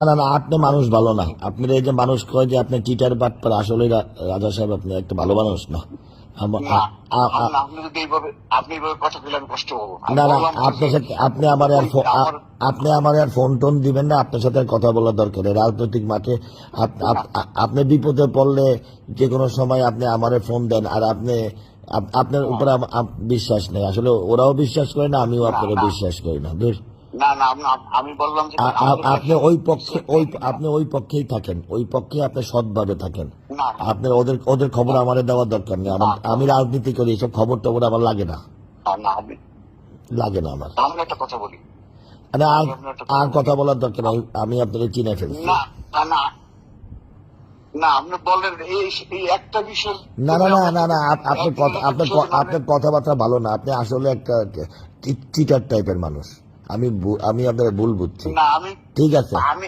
না না, আপনি মানুষ ভালো না। আপনি এই যে মানুষ কয় যে আপনি চিটার বাটপার, আসলে রাজা সাহেব আপনি একটা ভালো মানুষ না। না, আপনি যদি আপনি এইভাবে কথা বলে আমি কষ্ট পাবো। আমি না না, বললাম তো যে আপনার সাথে আপনি আমার আর আমার আপনি আমার আর ফোন টোন দিবেন না। আপনার সাথে আর কথা বলার দরকার নেই রাজনৈতিক মাঠে। আপনি বিপদে পড়লে যে কোনো সময় আপনি আমারে ফোন দেন, আর আপনার উপরে বিশ্বাস নেই আসলে। ওরাও বিশ্বাস করে না, আমিও না আপনারা না বিশ্বাস করি না। বেশ, না না আমি বললাম যে আমাদের আপনি ওই পক্ষে আপনি ওই পক্ষেই থাকেন, ওই পক্ষে আপনি সৎভাবে থাকেন। না না আপনার ওদের ওদের খবর আমারে দেওয়ার দরকার নেই। আমি রাজনীতি করি, এসব খবর টবর আমার লাগে না, না আমি আমার। আমি একটা কথা বলি। মানে আমি আপনার একটা আর কথা কথা বলি। বলার দরকার নাই, আমি আপনাকে চিনে ফেলছি। না না না না, আপনি বলেন এই একটা বিষয়। না না না না না, আপনার কথাবার্তা ভালো না। আপনি আসলে একটা চিটার টাইপের মানুষ। আমি আপনার ভুল বুঝছি। না আমি ঠিক আছে। আমি